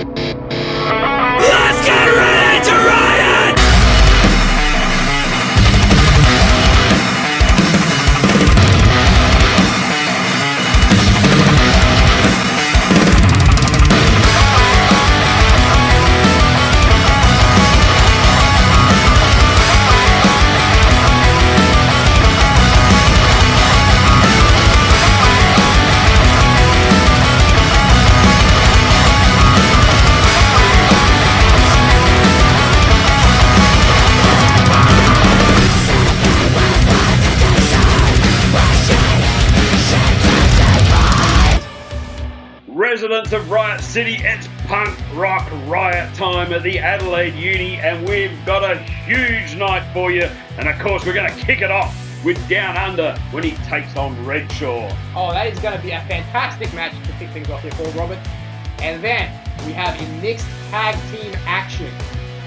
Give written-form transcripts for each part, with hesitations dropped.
Let's get ready to riot! Residents of Riot City, it's punk rock riot time at the Adelaide Uni, and we've got a huge night for you. And of course, we're going to kick it off with Downunder when he takes on Redshaw. Oh, that is going to be a fantastic match to kick things off here, Paul Robert. And then we have in mixed tag team action,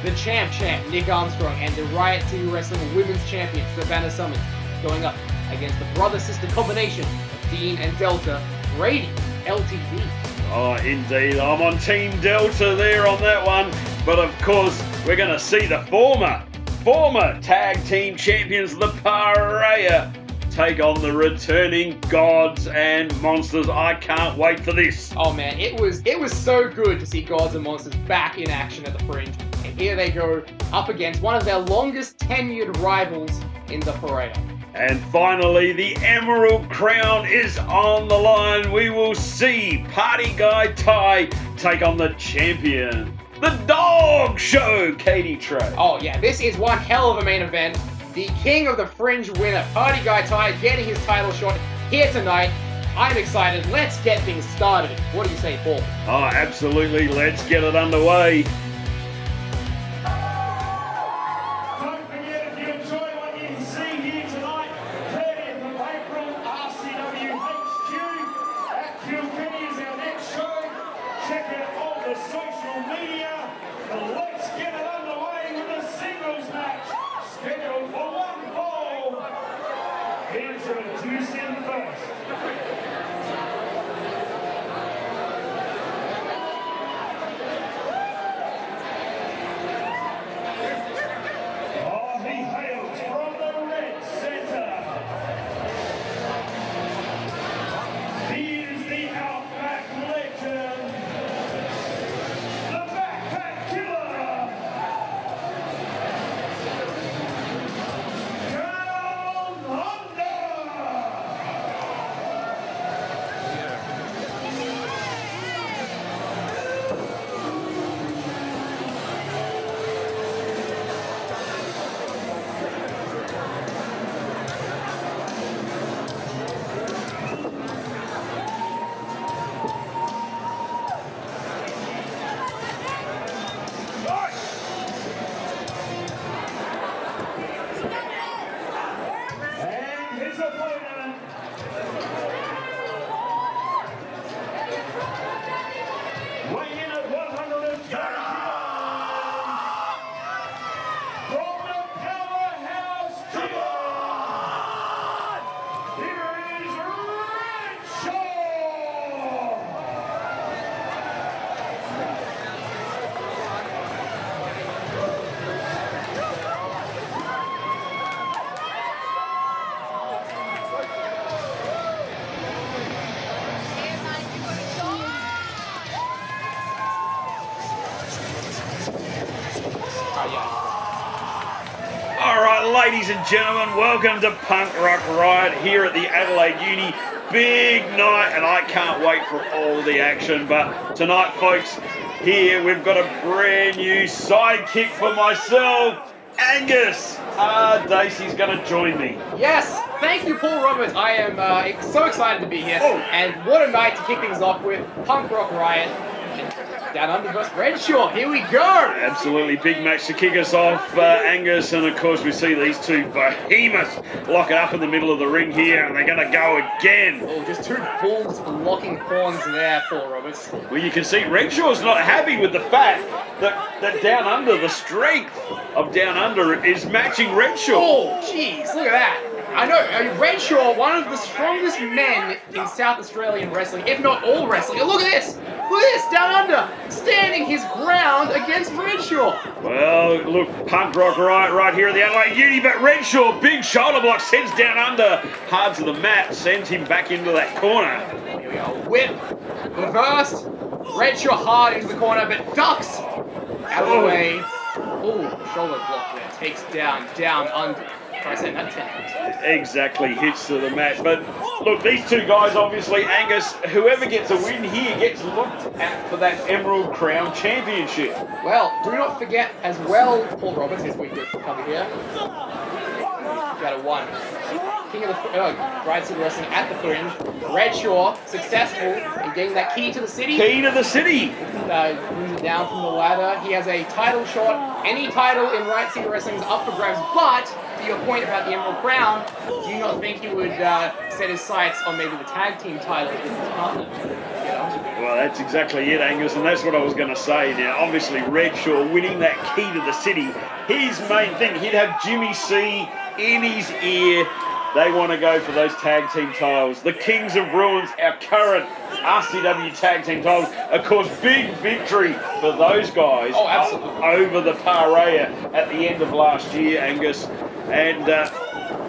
the champ Nick Armstrong and the Riot City Wrestling Women's Champion Savannah Summons going up against the brother-sister combination of Dean and Delta, Brady LTD. Oh, indeed. I'm on Team Delta there on that one. But of course, we're going to see the former tag team champions, the Parea, take on the returning gods and monsters. I can't wait for this. Oh man, it was so good to see Gods and Monsters back in action at the Fringe. And here they go up against one of their longest tenured rivals in the Parea. And finally, the Emerald Crown is on the line. We will see Cadie Tre take on the champion, the Dewg Show, Cadie Tre. Oh yeah, this is one hell of a main event. The king of the Fringe winner, Cadie Tre, getting his title shot here tonight. I'm excited. Let's get things started. What do you say, Paul? Oh, absolutely. Let's get it underway. Don't forget, if you enjoy what you see here tonight, 30th of April, RCW HQ at Kilkenny is our next show. Check out all the social media. And let's get it underway with a singles match scheduled for one fall. Introducing first. He hails from the red center. He is the Outback legend, the Backpack Killer, Downunder. And his opponent, weighing in at 130 pounds, from the powerhouse G1, here is Redshaw. All right, ladies and gentlemen, welcome to Punk Rock Riot here at the Adelaide Uni. Big night, and I can't wait for all the action. But tonight, folks, here we've got a brand new sidekick for myself, Angus. Dacey's going to join me. Yes, thank you, Paul Roberts. I am so excited to be here. Oh. And what a night to kick things off with. Punk Rock Riot. Downunder vs Redshaw. Here we go. Absolutely big match to kick us off, Angus, and of course we see these two behemoths lock it up in the middle of the ring here, and they're going to go again. Oh, just two bulls locking horns there, Paul Roberts. Well, you can see Redshaw's not happy with the fact that Downunder, the strength of Downunder, is matching Redshaw. Oh, jeez, look at that. I know, Redshaw, one of the strongest men in South Australian wrestling, if not all wrestling. Look at this! Look at this, Down Under, standing his ground against Redshaw. Well, look, Punk Rock Riot right here at the Adelaide Uni, but Redshaw, big shoulder block, sends Down Under hard to the mat, sends him back into that corner. Here we go, whip, reversed, Redshaw hard into the corner, but ducks out of the way. Ooh, shoulder block there, takes down, under. I said that 10. Exactly, hits to the mat. But look, these two guys, obviously, Angus, whoever gets a win here gets looked at for that Emerald Crown Championship. Well, do not forget as well, Paul Roberts, as we do cover here. Got a 1. King of the Riot City Wrestling at the Fringe. Redshaw successful in getting that key to the city. Key to the city. Brings it down from the ladder. He has a title shot. Any title in Riot City Wrestling is up for grabs. But to your point about the Emerald Crown, do you not think he would set his sights on maybe the tag team title with his partner? Well, that's exactly it, Angus, and that's what I was going to say. Now, obviously, Redshaw winning that key to the city, his main thing, he'd have Jimmy C in his ear. They want to go for those tag team titles. The Kings of Ruins, our current RCW tag team titles. Of course, big victory for those guys. Oh, absolutely. Over the Parea at the end of last year, Angus. And,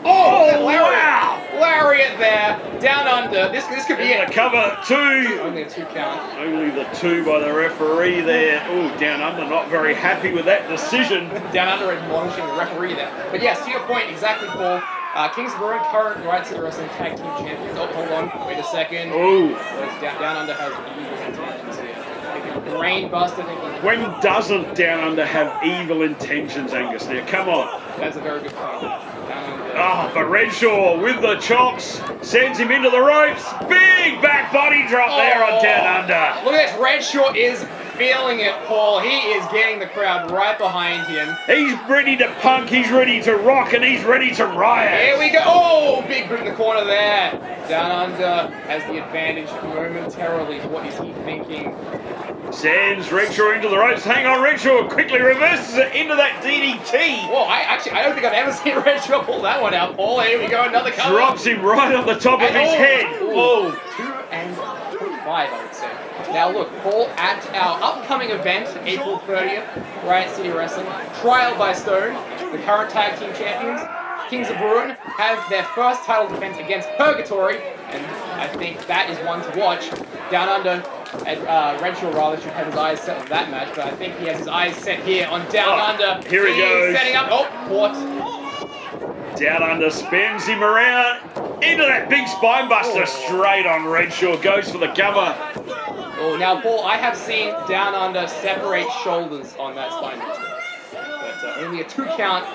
wow! Lariat there, Down Under. This could be it. The cover 2. Only a 2 count. Only the 2 by the referee there. Oh, Down Under not very happy with that decision. Down Under admonishing the referee there. But yes, to your point, exactly, Paul. Kings of Ruin, current Riot City Wrestling Tag Team Champions. Oh, hold on. Wait a second. Oh. Down Under has evil intentions here. Brain buster. When doesn't Down Under have evil intentions, Angus? Now, come on. That's a very good point. But Redshaw with the chops sends him into the ropes. Big back body drop there on Down Under. Look at this. Redshaw is feeling it, Paul. He is getting the crowd right behind him. He's ready to punk, he's ready to rock, and he's ready to riot. Here we go. Oh, big boot in the corner there. Down Under has the advantage momentarily. What is he thinking? Sends Redshaw into the ropes. Hang on, Redshaw quickly reverses it into that DDT. Whoa, I don't think I've ever seen Redshaw pull that one out, Paul. Here we go, another cover. Drops him right on the top of his head. Whoa, 2.5, I would say. Now look, Paul, at our upcoming event, April 30th, Riot City Wrestling, Trial by Stone, the current tag team champions, Kings of Ruin, have their first title defense against Purgatory, and I think that is one to watch. Down Under, Redshaw rather should have his eyes set on that match, but I think he has his eyes set here on Down Under. Here he goes. Setting up, caught. Down Under spins him around into that big spine buster straight on Redshaw. Goes for the cover. Oh, now, Paul, I have seen Down Under separate shoulders on that spine buster, but only a 2 count.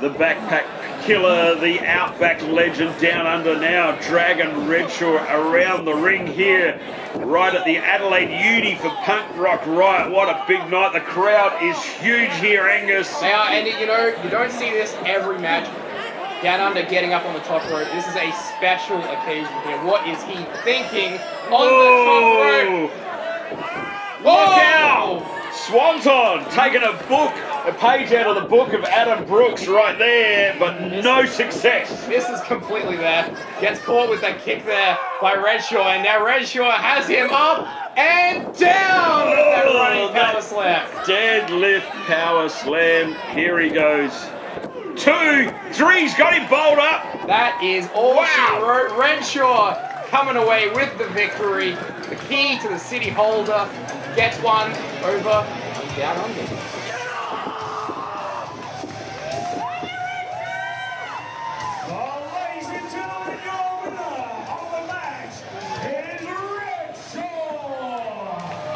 The backpack killer, the Outback legend, Down Under now, dragging Redshaw around the ring here, right at the Adelaide Uni for Punk Rock Riot. What a big night. The crowd is huge here, Angus. They are, and you know, you don't see this every match. Down Under getting up on the top rope. This is a special occasion here. What is he thinking on the top rope? Look out! Swanton taking a page out of the book of Adam Brooks right there, but no success. This is completely there. Gets caught with that kick there by Redshaw, and now Redshaw has him up and down with that running power slam. Deadlift power slam. Here he goes. 2, 3, he's got him bowled up. That is all she wrote. Redshaw coming away with the victory. The key to the city holder. Gets one over and Down Under. Well, ladies and gentlemen, your winner of the match is Redshaw.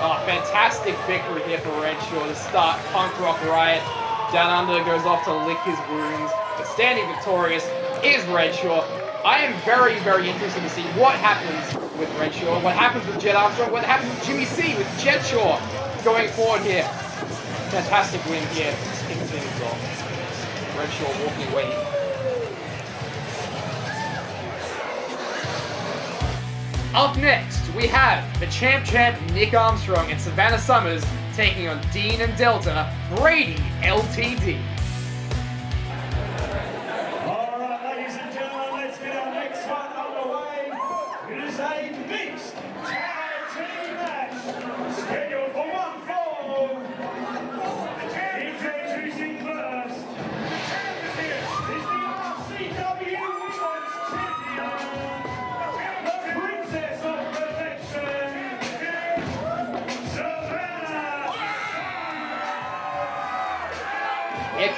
Oh, fantastic victory here for Redshaw to start Punk Rock Riot. Down Under goes off to lick his wounds, but standing victorious is Redshaw. I am very, very interested to see what happens with Redshaw, what happens with Jet Armstrong, what happens with Jimmy C, with Jetshaw going forward here. Fantastic win here, kicking things off. Redshaw walking away. Up next, we have the champ Nick Armstrong and Savannah Summers taking on Dean and Delta, Brady LTD. All right,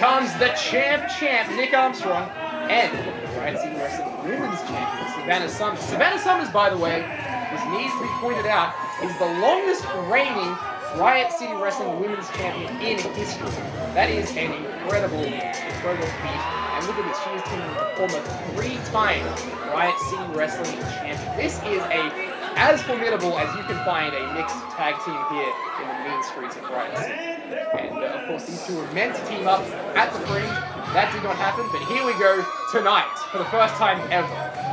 comes the champ, Nick Armstrong, and Riot City Wrestling Women's Champion, Savannah Summers. Savannah Summers, by the way, this needs to be pointed out, is the longest reigning Riot City Wrestling Women's Champion in history. That is an incredible feat. And look at this, she is teaming with the former 3-time Riot City Wrestling Champion. This is as formidable as you can find a mixed tag team here in the mean streets of Riot City. And of course, these two were meant to team up at the Fringe. That did not happen, but here we go tonight for the first time ever.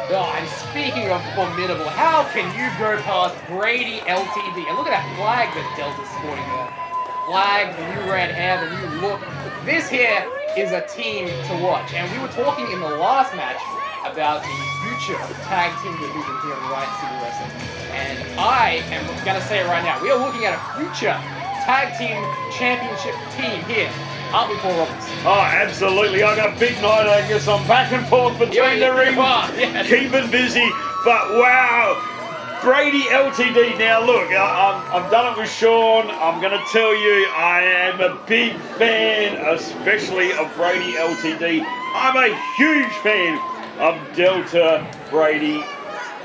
Oh, and speaking of formidable, how can you go past Brady LTD? And look at that flag that Delta's sporting there. Flag, the new red hair, the new look. This here is a team to watch. And we were talking in the last match about the future tag team division here in Riot City Wrestling. And I am going to say it right now. We are looking at a future tag team championship team here. Aren't we, Paul Roberts? Oh, absolutely. I got a big night, Angus. I'm back and forth between the rings. Yes. Keeping busy. But wow, Brady LTD. Now look, I've done it with Sean. I'm going to tell you, I am a big fan, especially of Brady LTD. I'm a huge fan of Delta Brady.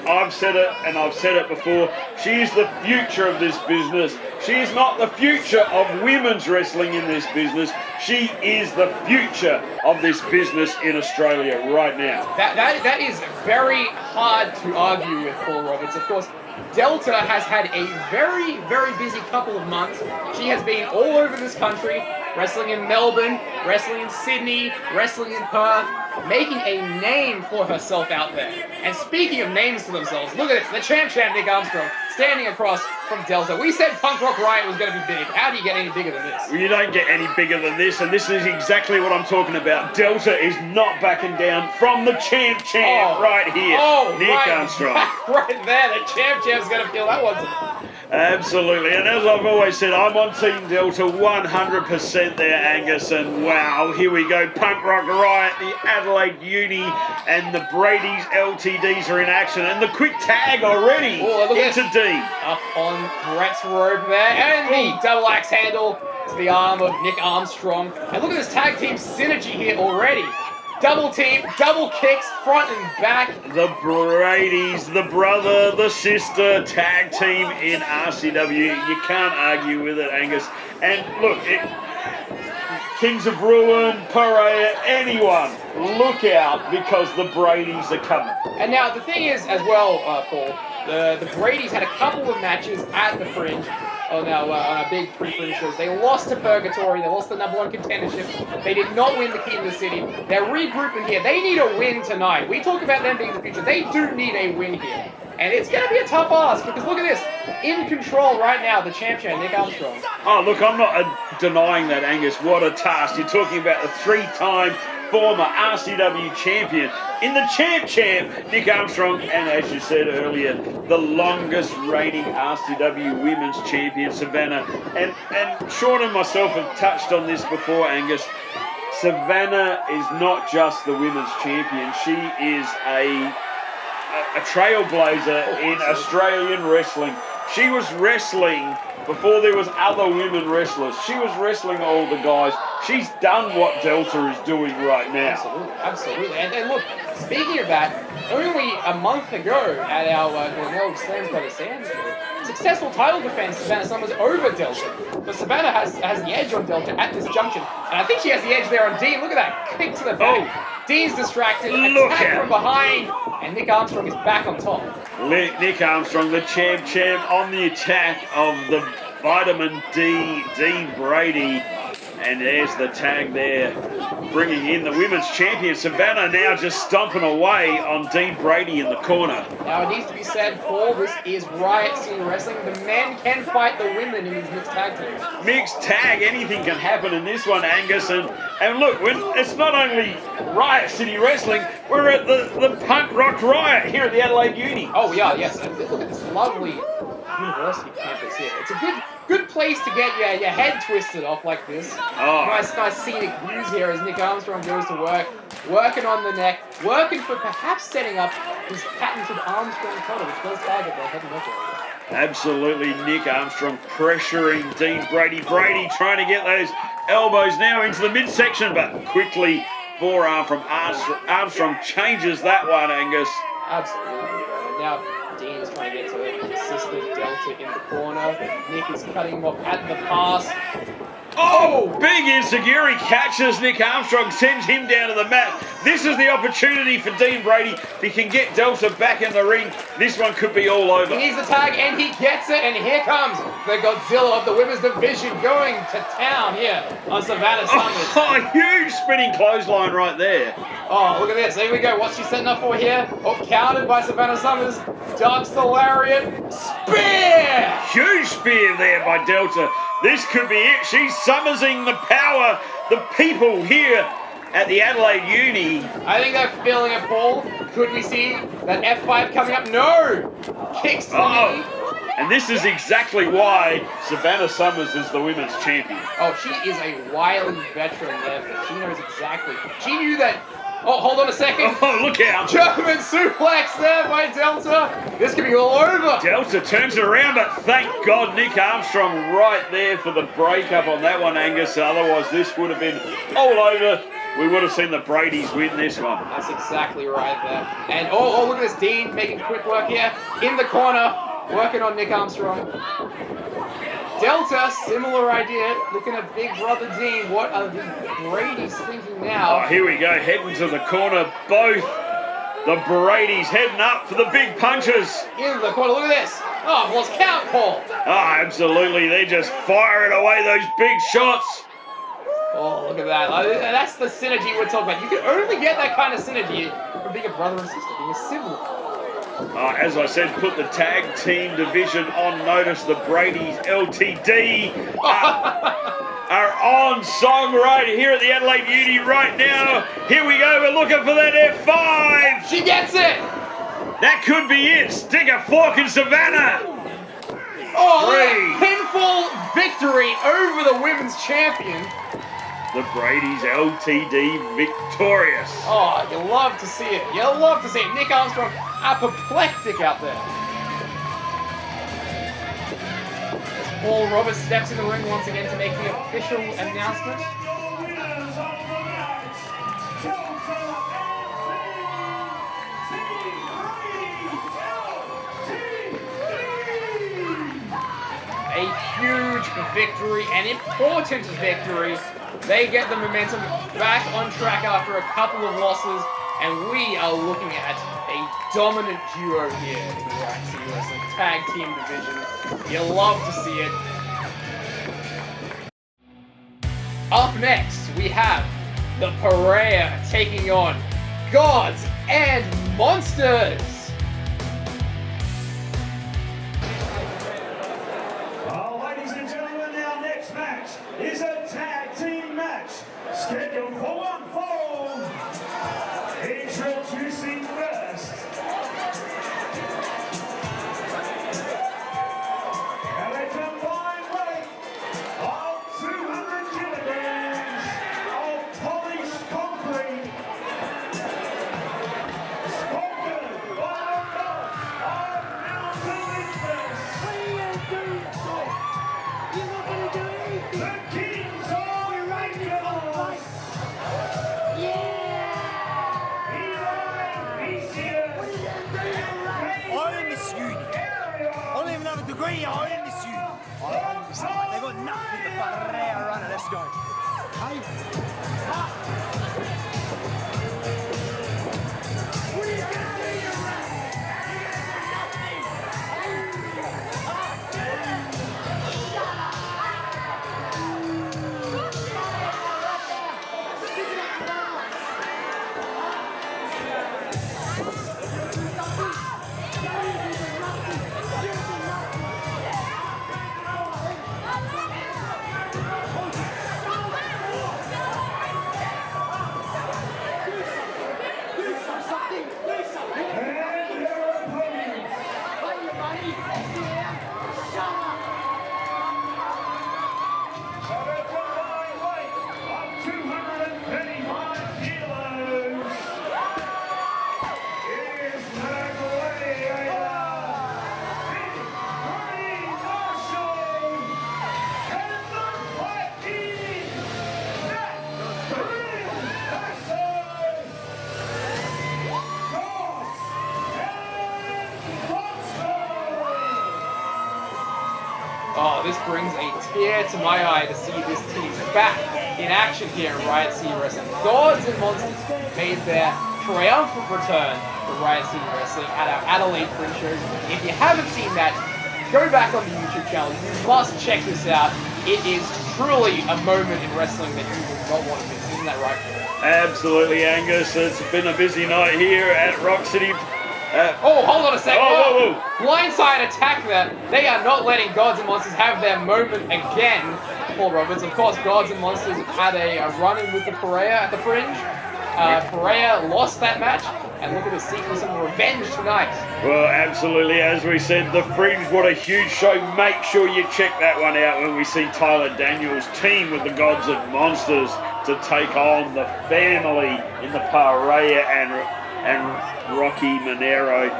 I've said it, and I've said it before. She's the future of this business. She's not the future of women's wrestling in this business. She is the future of this business in Australia right now. That is very hard to argue with, Paul Roberts. Of course, Delta has had a very, very busy couple of months. She has been all over this country, wrestling in Melbourne, wrestling in Sydney, wrestling in Perth, making a name for herself out there. And speaking of names for themselves, look at this, the champ Nick Armstrong, standing across from Delta. We said Punk Rock Riot was going to be big. How do you get any bigger than this? Well, you don't get any bigger than this, and this is exactly what I'm talking about. Delta is not backing down from the champ right here, Nick Armstrong. Right there, the champ's going to feel that one. Absolutely, and as I've always said, I'm on Team Delta 100% there, Angus, and wow, here we go. Punk Rock Riot, the Adelaide Uni, and the Brady's LTDs are in action, and the quick tag already into D. Up on Brett's rope there, and the double axe handle to the arm of Nick Armstrong. And look at this tag team synergy here already. Double team, double kicks, front and back. The Brady's, the brother, the sister tag team in RCW. You can't argue with it, Angus. And look, Kings of Ruin, Parea, anyone, look out because the Brady's are coming. And now the thing is, as well, Paul, the Brady's had a couple of matches at the Fringe. On our big pre-Fringe shows. They lost to Purgatory, they lost the #1 contendership, they did not win the Key to the City. They're regrouping here. They need a win tonight. We talk about them being the future. They do need a win here. And it's going to be a tough ask because look at this. In control right now, the champ, Nick Armstrong. Oh, look, I'm not denying that, Angus. What a task. You're talking about the 3-time former RCW champion in the champ, Nick Armstrong, and as you said earlier, the longest reigning RCW women's champion, Savannah. And Sean and myself have touched on this before, Angus. Savannah is not just the women's champion. She is a trailblazer in Australian wrestling. She was wrestling before there was other women wrestlers. She was wrestling all the guys. She's done what Delta is doing right now. Absolutely. And look, speaking of that, only a month ago at our Cornell Slams by the Sands show, successful title defense, Savannah Summers over Delta. But Savannah has the edge on Delta at this junction. And I think she has the edge there on Dean. Look at that kick to the back. Dean's distracted, attack from behind, and Nick Armstrong is back on top. Nick Armstrong, the champ, on the attack of the Vitamin D, Dean Brady. And there's the tag there, bringing in the women's champion. Savannah now just stomping away on Dean Brady in the corner. Now, it needs to be said, Paul, this is Riot City Wrestling. The men can fight the women in these mixed tag teams. Mixed tag, anything can happen in this one, Angus. And look, it's not only Riot City Wrestling, we're at the Punk Rock Riot here at the Adelaide Uni. Oh, yeah, yes. And look at this lovely university campus here. It's a good place to get your head twisted off like this. Oh. Nice scenic views here as Nick Armstrong goes to work, working on the neck, working for perhaps setting up his patented Armstrong cutter, which does target the head and neck area. Absolutely, Nick Armstrong pressuring Dean Brady. Brady trying to get those elbows now into the midsection, but quickly forearm from Armstrong changes that one, Angus. Absolutely. Now Dean's trying to get to an assistant Delta in the corner. Nick is cutting him off at the pass. Oh, big insecurity catches Nick Armstrong, sends him down to the mat. This is the opportunity for Dean Brady. If he can get Delta back in the ring, this one could be all over. He needs the tag, and he gets it, and here comes the Godzilla of the women's division going to town here on Savannah Summers. Oh, huge spinning clothesline right there. Oh, look at this. Here we go. What's she setting up for here? Oh, countered by Savannah Summers. Ducks the lariat. Spear! Huge spear there by Delta. This could be it. She's summoning the power, the people here at the Adelaide Uni. I think they're feeling it, Paul. Could we see that F5 coming up? No! Kicks to the knee. And this is exactly why Savannah Summers is the women's champion. Oh, she is a wily veteran there, but she knows exactly. She knew that. Oh, hold on a second. Oh, look out. German suplex there by Delta. This could be all over. Delta turns it around, but thank God Nick Armstrong right there for the breakup on that one, Angus. Otherwise, this would have been all over. We would have seen the Bradys win this one. That's exactly right there. And oh, look at this. Dean making quick work here. In the corner, working on Nick Armstrong. Delta, similar idea, looking at Big Brother Dean. What are the Bradys thinking now? Oh, here we go, heading to the corner. Both the Bradys heading up for the big punches. In the corner, look at this. Oh, well, it's count, Paul. Oh, absolutely. They're just firing away those big shots. Oh, look at that. That's the synergy we're talking about. You can only get that kind of synergy from being a brother and sister, being a sibling. As I said, put the tag team division on notice. The Brady's LTD are on song right here at the Adelaide Uni right now. Here we go. We're looking for that F5. She gets it. That could be it. Stick a fork in Savannah. Oh, pinfall victory over the women's champion. The Brady's LTD victorious. Oh, you love to see it. You love to see it. Nick Armstrong, apoplectic out there. As Paul Roberts steps in the ring once again to make the official announcement. A huge victory, an important victory. They get the momentum back on track after a couple of losses, and we are looking at a dominant duo here in the Riot City Wrestling Tag Team Division. You love to see it. Up next, we have the Parea taking on Gods and Monsters. Ladies and gentlemen, our next match is a tag team match scheduled for one fall. Introducing first. And a combined weight of 200 kilograms of polished concrete. Spoken by the boss of Mountain Express. The Kings of Rangers. this brings a tear to my eye to see this team back in action here in Riot City Wrestling. Gods and Monsters made their triumphant return to Riot City Wrestling at our Adelaide Fringe shows. If you haven't seen that, go back on the YouTube channel. You must check this out. It is truly a moment in wrestling that you will not want to miss. Isn't that right? Absolutely, Angus. It's been a busy night here at Rock City. Oh, hold on a second. Oh, whoa. Blindside attack there. They are not letting Gods and Monsters have their moment again. Paul Roberts, of course, Gods and Monsters had a run-in with the Parea at the Fringe. Parea lost that match, and look at the seeking some revenge tonight. Well, absolutely. As we said, the Fringe, what a huge show. Make sure you check that one out when we see Tyler Daniels team with the Gods and Monsters to take on the family in the Parea and Rocky Monero.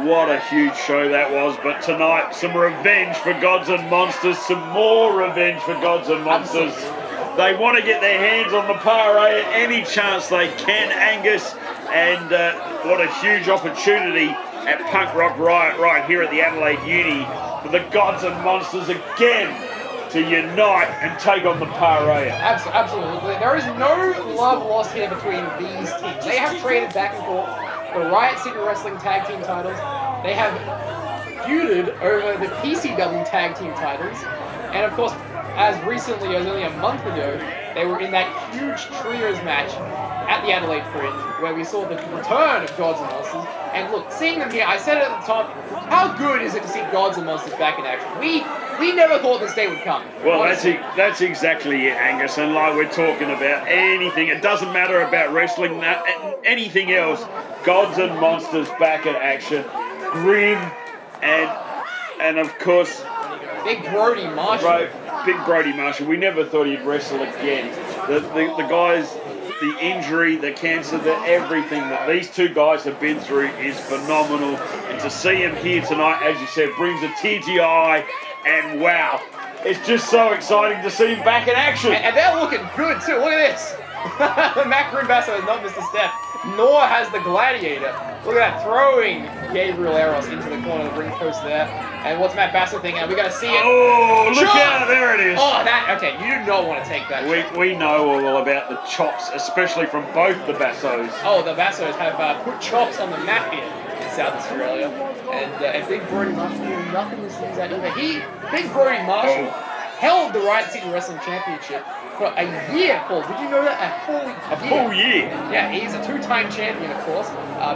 What a huge show that was. But tonight, some revenge for Gods and Monsters, some more revenge for Gods and Monsters. Absolutely. They want to get their hands on the Parea any chance they can, Angus. And what a huge opportunity at Punk Rock Riot right here at the Adelaide Uni for the Gods and Monsters again to unite and take on the Parea. Absolutely. There is no love lost here between these teams. They have traded back and forth the Riot City Wrestling Tag Team titles. They have feuded over the PCW Tag Team titles. And of course, as recently as only a month ago, they were in that huge trios match at the Adelaide Fringe, where we saw the return of Gods and Monsters. And look, seeing them here, I said it at the time, how good is it to see Gods and Monsters back in action? We never thought this day would come. Well, that's exactly it, Angus. And like we're talking about anything, it doesn't matter about wrestling, anything else. Gods and Monsters back in action. Grim and of course, Big Brodie Marshall. Big Brodie Marshall. We never thought he'd wrestle again. The guys, the injury, the cancer, everything that these two guys have been through is phenomenal. And to see him here tonight, as you said, brings a tear to your eye. And wow, it's just so exciting to see him back in action. And they're looking good too. Look at this. Macron Basso has not missed a step, nor has the Gladiator. Look at that, throwing Gabriel Aeros into the corner of the ring post there. And what's Matt Basso thinking? Are we going to see it? Oh, look out, there it is. Oh, okay, you do not want to take that. We know all about the chops, especially from both the Bassos. Oh, the Bassos have put chops on the map here in South Australia. And Big Brodie Marshall doing nothing to sneeze at either. Big Brodie Marshall held the Riot City Wrestling Championship for a year, Paul. Did you know that? A full year. Yeah, he's a two-time champion, of course.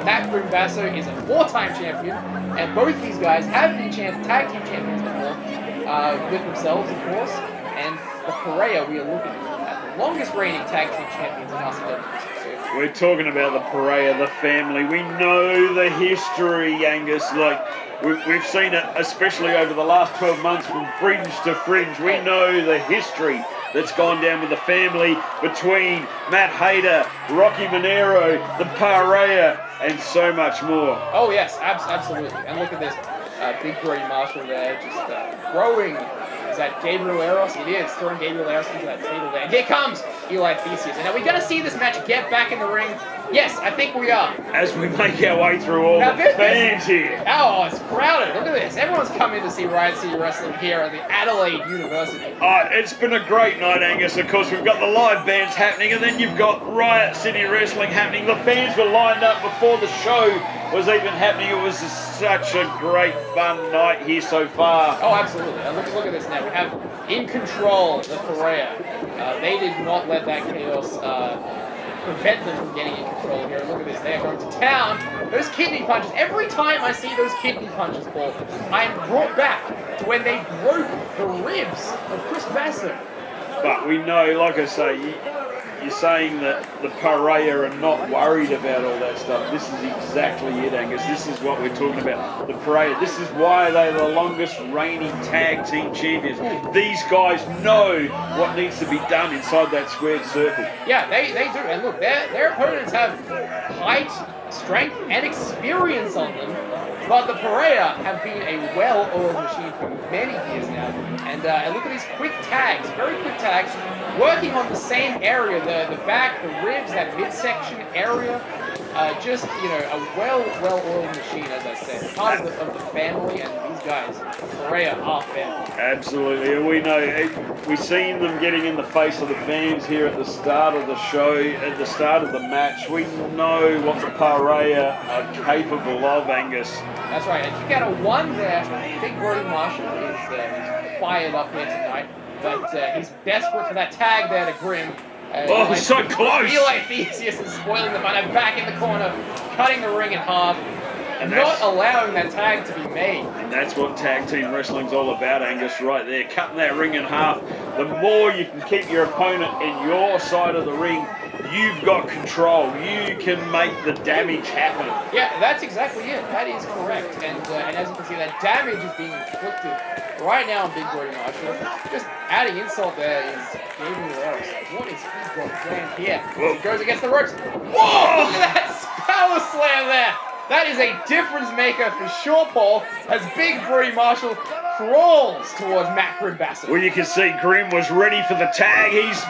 Matt Basso is a four-time champion, and both these guys have been tag team champions before, with themselves, of course. And the Parea, we are looking at the longest reigning tag team champions in RCW. We're talking about the Parea, the family. We know the history, Angus. Like, we've seen it, especially over the last 12 months from Fringe to Fringe. We know the history that's gone down with the family between Matt Hayter, Rocky Monero, the Parea, and so much more. Oh, yes, absolutely. And look at this. Big Brodie Marshall there, just throwing. Is that Gabriel Aeros? It is, throwing Gabriel Aeros into that table there. And here comes Eli Theseus. And are we going to see this match get back in the ring? Yes, I think we are. As we make our way through all the fans here. Oh, it's crowded. Look at this. Everyone's coming to see Riot City Wrestling here at the Adelaide University. It's been a great night, Angus. Of course, we've got the live bands happening, and then you've got Riot City Wrestling happening. The fans were lined up before the show was even happening. It was such a great, fun night here so far. Oh, absolutely. Look at this now. We have in control the Parea. They did not let that chaos prevent them from getting in control here. Look at this. They are going to town. Those kidney punches. Every time I see those kidney punches, Paul, I am brought back to when they broke the ribs of Chris Basso. But we know, like I say, you're saying that the Parea are not worried about all that stuff. This is exactly it, Angus. This is what we're talking about. The Parea. This is why they're the longest reigning tag team champions. These guys know what needs to be done inside that squared circle. Yeah, they do. And look, their opponents have height strength and experience on them. But the Parea have been a well-oiled machine for many years now. And look at these quick tags, very quick tags, working on the same area, the back, the ribs, that midsection area. Just, you know, a well-oiled machine, as I said. Part of the family, and these guys, Parea, are family. Absolutely, and we know, we've seen them getting in the face of the fans here at the start of the show, at the start of the match. We know what the Parea are capable of, Angus. That's right, and kick out a 1 there. Big Brody Marshall is fired up here tonight, but he's desperate for that tag there to Grim. Oh, so close! I feel like Theseus is spoiling the fun. And back in the corner, cutting the ring in half, and not allowing that tag to be made. And that's what tag team wrestling's all about, Angus, right there. Cutting that ring in half. The more you can keep your opponent in your side of the ring, you've got control. You can make the damage happen. Yeah, that's exactly it. That is correct. And as you can see, that damage is being inflicted right now on Big Brody Marshall. Just adding insult there is Gabriel Aeros. What is he got planned here? He goes against the ropes. Whoa! Look at that power slam there. That is a difference maker for sure, Paul, as Big Brody Marshall crawls towards Matt Grim Basso. Well, you can see Grim was ready for the tag. He's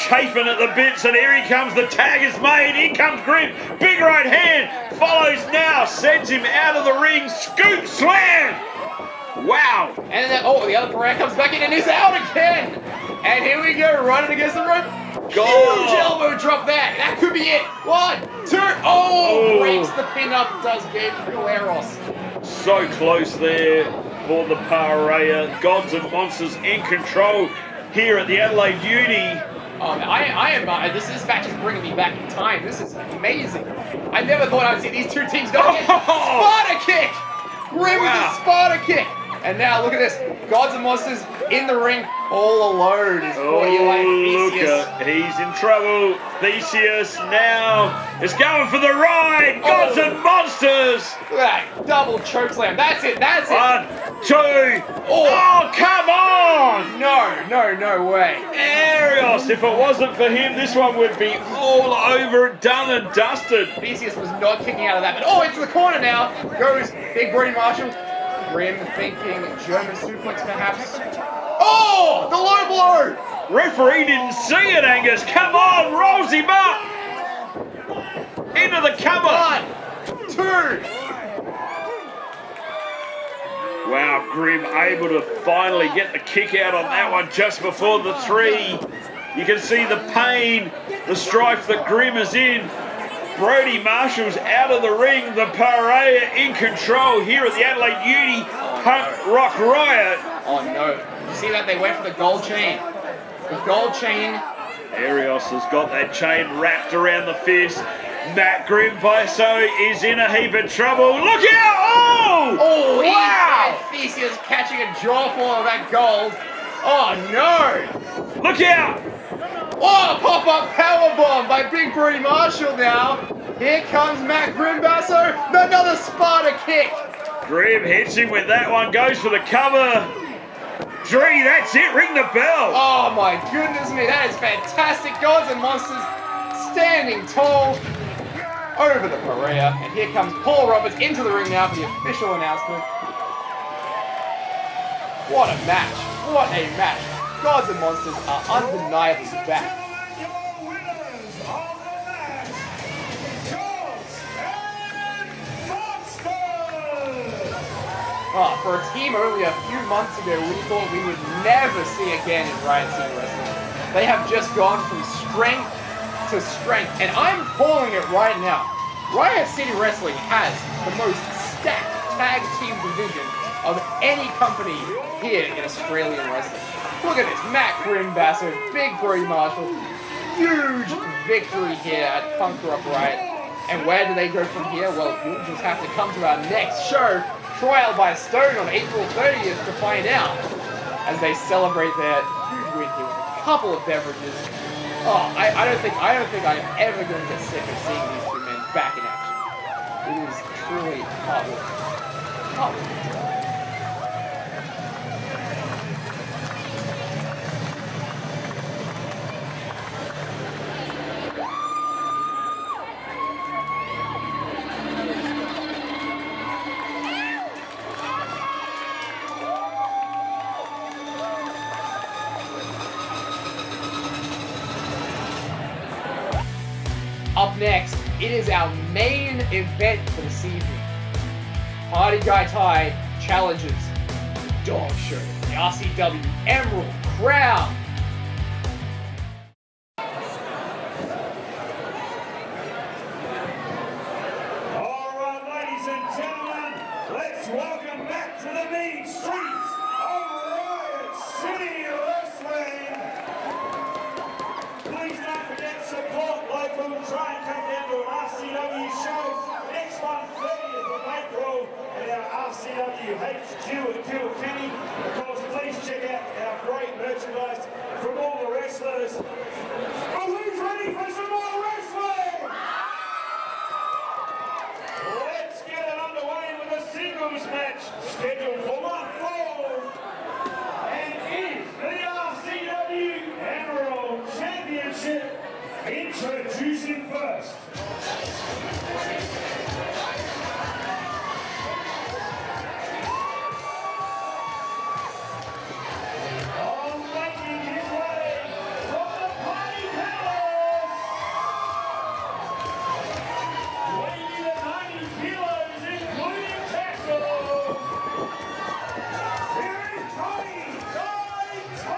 chafing at the bits, and here he comes. The tag is made. Here comes Grim. Big right hand. Follows now. Sends him out of the ring. Scoop slam. Wow. And then, the other Parea comes back in and he's out again. And here we go, running against the rope. Huge elbow drop there. That could be it. 1, 2. Oh, breaks the pin up, does Gabriel Aeros. So close there for the Parea. Gods and monsters in control here at the Adelaide Uni. Oh, man, I am. This match is bringing me back in time. This is amazing. I never thought I'd see these two teams go against Sparta kick. Grim with a Sparta kick. And now look at this. Gods and monsters in the ring all alone is what you like, Theseus. He's in trouble. Theseus now is going for the ride. Gods and monsters. Look at that double chokeslam. That's it. 1, 2. Oh, come on. No way. Aeros, if it wasn't for him, this one would be all over, done and dusted. Theseus was not kicking out of that. But into the corner now goes Big Brody Marshall. Grim thinking German suplex perhaps. Oh, the low blow! Referee didn't see it, Angus. Come on, rolls him up. Into the cover. 1, 2. Wow, Grim able to finally get the kick out on that one just before the 3. You can see the pain, the strife that Grim is in. Brody Marshall's out of the ring. The Parea in control here at the Adelaide Uni Punk Rock Riot. Oh no. You see that? They went for the gold chain. The gold chain. Aeros has got that chain wrapped around the fist. Matt Grim Basso is in a heap of trouble. Look out! Oh, wow! Theseus catching a jawful of that gold. Oh no! Look out! Oh, pop-up powerbomb by Big Brody Marshall now. Here comes Matt Grim Basso. Another Sparta kick. Grim hits him with that one, goes for the cover. Dre, that's it, ring the bell. Oh my goodness me, that is fantastic. Gods and monsters standing tall over the Parea. And here comes Paul Roberts into the ring now for the official announcement. What a match. What a match. Gods and monsters are undeniably back. Your winners of the match, Gods and Monsters! For a team only a few months ago we thought we would never see again in Riot City Wrestling, they have just gone from strength to strength. And I'm calling it right now. Riot City Wrestling has the most stacked tag team division of any company here in Australian wrestling. Look at this, Matt Grim Basso, Big Brody Marshall, huge victory here at Punk Rock Riot. And where do they go from here? Well, you'll just have to come to our next show, Trial by Stone, on April 30th to find out, as they celebrate their huge win here with a couple of beverages. Oh, I don't think I'm ever going to get sick of seeing these two men back in action. It is truly heartwarming. Heartwarming. next, it is our main event for this evening. Party Guy Ty challenges the Dewg Show, the RCW Emerald Crown. All right, ladies and gentlemen, let's welcome back to the main streets of Riot City Wrestling. Please don't forget to support local. Try and come down to an RCW show next month, 30th of April, at our RCW HQ at Kilkenny. Of course, please check out our great merchandise from all the wrestlers. But who's ready for some more wrestling? Let's get it underway with a singles match scheduled for 1 fall. And it is the RCW Emerald Championship. Introducing first. On making his way from the Party Palace, weighing at 90 kilos, including tackle. Here is Cadie Tre.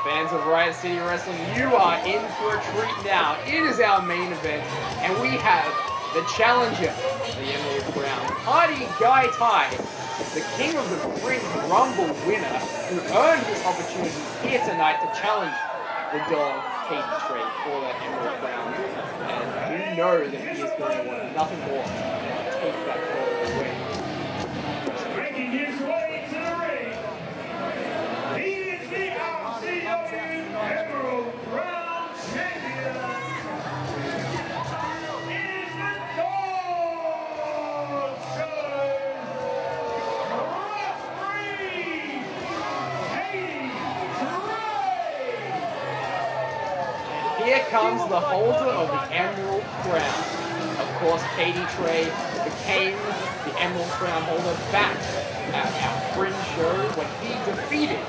Fans of Riot City Wrestling, you are in for a treat now. It is our main event, and we have the challenger of the Emerald Crown, Party Guy Ty, the king of the Fringe Rumble winner, who earned this opportunity here tonight to challenge the dog, Cadie Tre, for that Emerald Crown. And you know that he is going to want nothing more than to take that ball away. Making his way to the ring, he is the RCW Emerald Crown champion. It is the Dewg Show. Referee, Cadie Tre. Here comes the holder of the Emerald Crown. Of course, Cadie Tre became the Emerald Crown holder back at our Fringe show when he defeated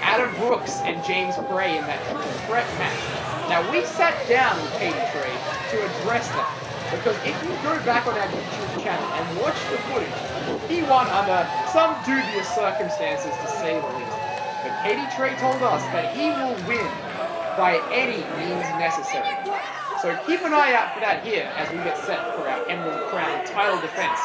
Adam Brooks and James Parea in that triple threat match. Now, we sat down with Cadie Tre to address that, because if you go back on our YouTube channel and watch the footage, he won under some dubious circumstances, to say the least. But Cadie Tre told us that he will win by any means necessary. So keep an eye out for that here as we get set for our Emerald Crown title defense.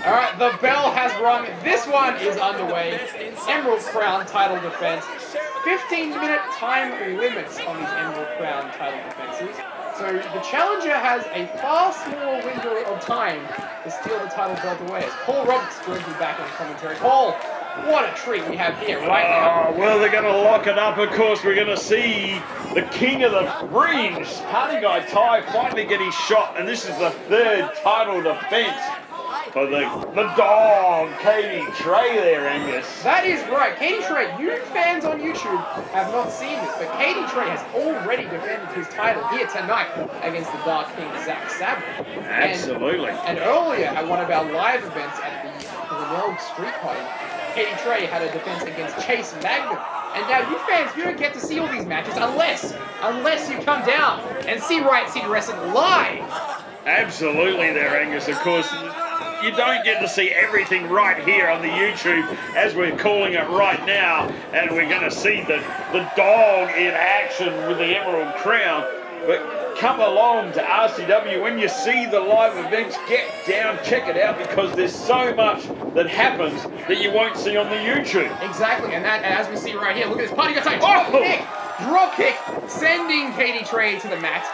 Alright, the bell has rung. This one is underway. Emerald Crown title defense. 15-minute time limits on these Emerald Crown title defenses. So the challenger has a far smaller window of time to steal the title belt away. As Paul Roberts joins me back on commentary. Paul, what a treat we have here right now. Well, they're going to lock it up. Of course, we're going to see the king of the Fringe, Party Guy Ty, finally get his shot. And this is the third title defense for the dog, Cadie Tre there, Angus. That is right. Cadie Tre, you fans on YouTube have not seen this, but Cadie Tre has already defended his title here tonight against the Dark King, Savannah. Absolutely. And earlier at one of our live events at the Street Party, Cadie Tre had a defense against Chase Magnum And now you fans, you don't get to see all these matches unless you come down and see Riot City Wrestling live. Absolutely there, Angus. Of course, you don't get to see everything right here on the YouTube, as we're calling it right now, and we're going to see the dog in action with the Emerald Crown. But come along to RCW. When you see the live events, get down, check it out, because there's so much that happens that you won't see on the YouTube. Exactly, and as we see right here, look at this party got time. Oh! Drop kick, sending Cadie Tre to the mat.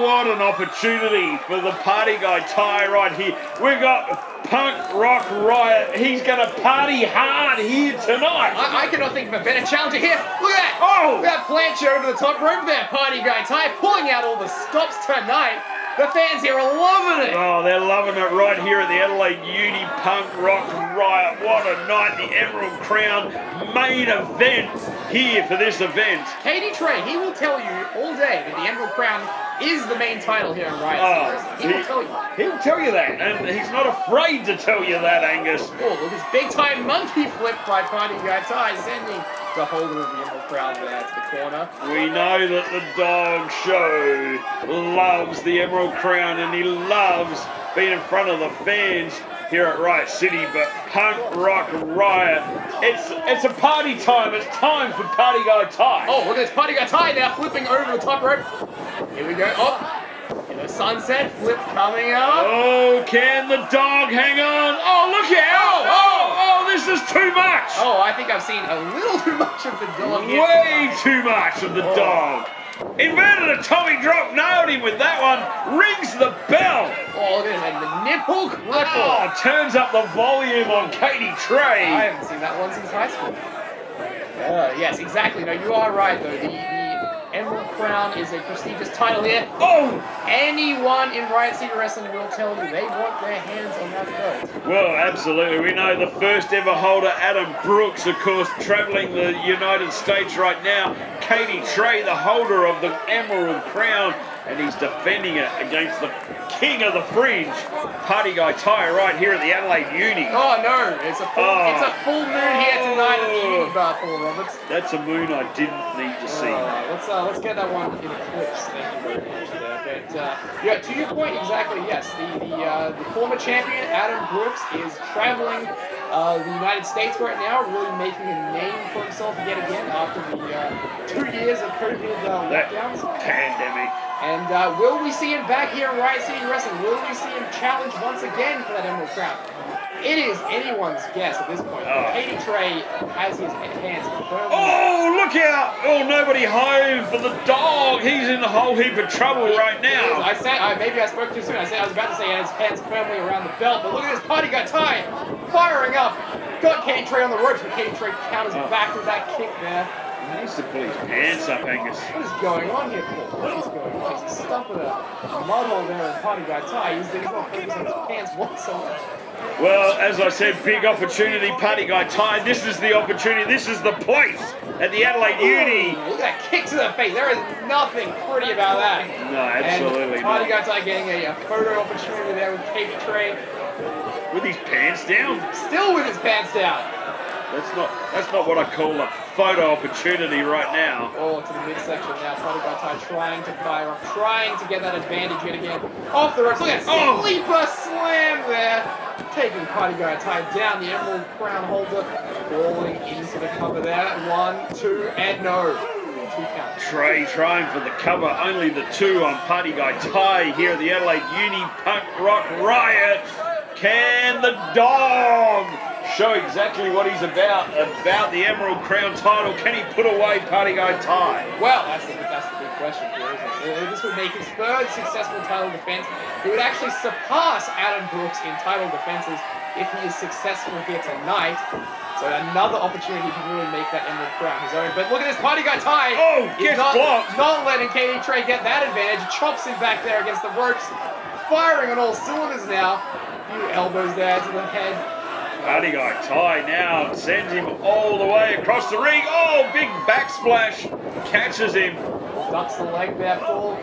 What an opportunity for the party guy Ty right here. We've got Punk Rock Riot. He's going to party hard here tonight. I cannot think of a better challenger here. Look at that. Oh! Look at that plancha over the top rope there. Party guy Ty pulling out all the stops tonight. The fans here are loving it. Oh, they're loving it right here at the Adelaide Uni Punk Rock Riot. What a night. The Emerald Crown main event here for this event. Cadie Tre, he will tell you all day that the Emerald Crown is the main title here in Riot. Oh, He will tell you. He'll tell you that, and he's not afraid to tell you that, Angus. Oh, look at this big time monkey flip by Party Guy Ty, sending the holder of the Emerald Crown there to the corner. We know that the Dewg Show loves the Emerald Crown, and he loves being in front of the fans here at Riot City, but Punk Rock Riot, it's a party time. It's time for Party Guy Ty. Oh, look at this Party Guy Ty now flipping over the top rope. Here we go. Oh, in the sunset flip coming up. Oh, can the dog hang on? Oh, look out! Oh, this is too much. Oh, I think I've seen a little too much of the dog here. Way too much of the dog. Inverted a Tommy drop, nailed him with that one, rings the bell. Oh, look at this, and the nipple clipper. Oh, turns up the volume on Cadie Tre. I haven't seen that one since high school. Yes, exactly. No, you are right, though. The Emerald Crown is a prestigious title here. Oh! Anyone in Riot City Wrestling will tell you they want their hands on that belt. Well, absolutely. We know the first ever holder, Adam Brooks, of course, traveling the United States right now. Cadie Tre, the holder of the Emerald Crown, and he's defending it against the king of the Fringe, Party Guy Ty, right here at the Adelaide Uni. Oh no, it's a full moon here tonight at the UniBar, Paul Roberts. That's a moon I didn't need to see. Let's get that one in eclipse. Thank you very much there. But yeah, to your point, exactly. Yes, the former champion Adam Brooks is traveling the United States right now, really making a name for himself yet again after the 2 years of COVID lockdowns. Pandemic. And will we see him back here in Riot City Wrestling? Will we see him challenge once again for that Emerald Crown? It is anyone's guess at this point. Cadie Tre has his hands firmly. Oh, look out! Oh, nobody home for the dog. He's in a whole heap of trouble right now. Maybe I spoke too soon. I was about to say he had his hands firmly around the belt, but look at this Party Guy Ty firing up. Got Cadie Tre on the ropes, but Cadie Tre counters back with that kick there. He needs to pull his pants up, Angus. What is going on here, Paul? What is going on? He's stuffing a mud hole there in Party Guy Ty. He's not focusing on his pants whatsoever. Well, as I said, big opportunity, Party Guy Ty. This is the opportunity. This is the place at the Adelaide Uni. Look at that kick to the face. There is nothing pretty about that. No, absolutely not. Party not. Guy Ty getting a photo opportunity there with Cadie Tre. With his pants down? Still with his pants down. That's not what I call a photo opportunity right now. Oh, to the midsection now. Party Guy Ty trying to fire up, trying to get that advantage yet again. Off the ropes. Look at that sleeper slam there. Taking Party Guy Ty down. The Emerald Crown holder falling into the cover there. 1, 2, and no. 2 count. Tre trying for the cover. Only the 2 on Party Guy Ty here at the Adelaide Uni Punk Rock Riot. Can the dog show exactly what he's about the Emerald Crown title? Can he put away Party Guy Ty? Well, that's the big question here, isn't it? This would make his third successful title defense. He would actually surpass Adam Brooks in title defenses if he is successful here tonight. So another opportunity to really make that Emerald Crown his own. But look at this Party Guy Ty. Oh, gets blocked. Not letting Cadie Tre get that advantage. Chops him back there against the ropes. Firing on all cylinders now. A few elbows there to the head. Party Guy Ty now sends him all the way across the ring. Oh, big backsplash. Catches him. Ducks the leg there, Paul.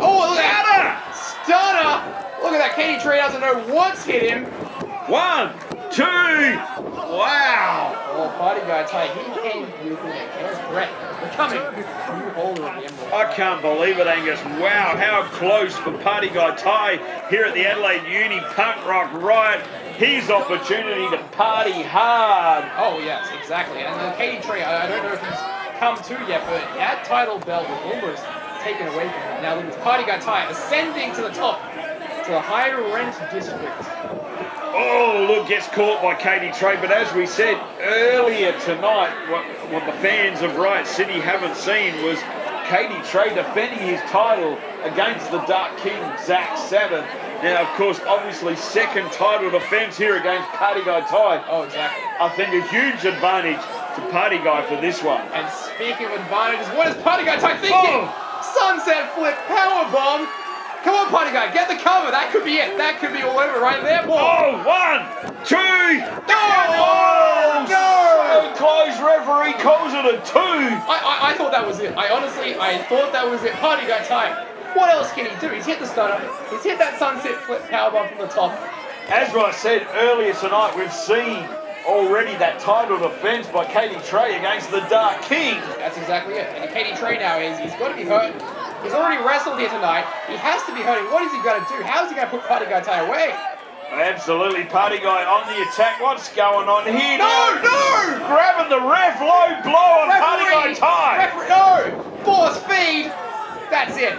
Oh, look at that! Stunner! Look at that. Cadie Tre doesn't know what's hit him. 1, 2. Wow. well, Party Guy Ty, he came with an hair's breadth, becoming new holder of the Emerald. I can't believe it, Angus. Wow, how close for Party Guy Ty here at the Adelaide Uni Punk Rock Riot. His opportunity to party hard. Oh, yes, exactly. And then Cadie Tre, I don't know if he's come to yet, but that title belt was almost taken away from him. Now, with Party Guy Ty ascending to the top, to the higher rent district. Oh, look, gets caught by Cadie Tre. But as we said earlier tonight, what the fans of Riot City haven't seen was Cadie Tre defending his title against the Dark King, Zach Savannah. Now, of course, obviously, second title defense here against Party Guy Ty. Oh, exactly. I think a huge advantage to Party Guy for this one. And speaking of advantages, what is Party Guy Ty thinking? Sunset flip powerbomb. Come on, Party Guy, get the cover. That could be it. That could be all over right there, boy. Oh, 1, 2. No! So close, referee calls it a 2. I thought that was it. I thought that was it. Party Guy Ty. What else can he do? He's hit the stunner. He's hit that sunset flip powerbomb from the top. As I said earlier tonight, we've seen already that title defense by Cadie Tre against the Dark King. That's exactly it. And Cadie Tre now he's got to be hurt. He's already wrestled here tonight. He has to be hurting. What is he going to do? How is he going to put Party Guy Ty away? Absolutely, Party Guy on the attack. What's going on here? No! Grabbing the ref, low blow on Party Guy Ty. No! Force feed. That's it.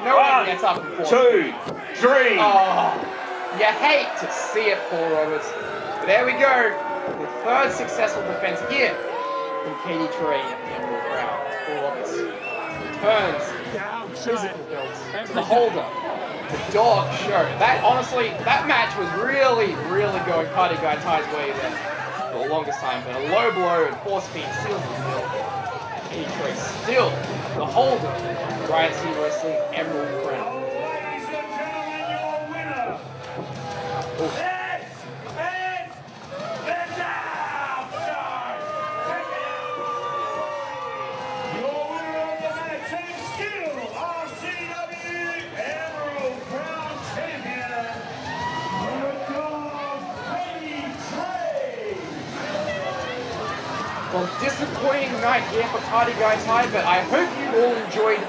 No one gets up in 2, 3. Oh, you hate to see it, Paul Roberts. But there we go. The third successful defense here from Cadie Tre at the Emerald Crown. Paul Roberts turns physical belts to the holder. The Dewg Show. That match was really going Party Guy Ty's way there for the longest time. But a low blow and force feed seals the deal. Cadie Tre still the holder of Riot City Wrestling Emerald Crown. Ladies and gentlemen, your winner. Ooh. This is the Dowg Show. Check it out. Your winner of the match and still RCW Emerald Crown champion, the Dowg Cadie Tre. Well, disappointing night here for Party Guy Ty, but I hope you all enjoyed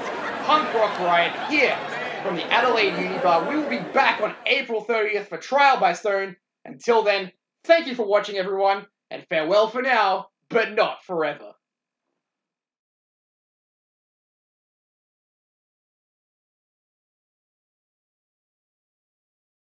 Punk Rock Riot here from the Adelaide UniBar. We will be back on April 30th for Trial by Stone. Until then, thank you for watching, everyone, and farewell for now, but not forever.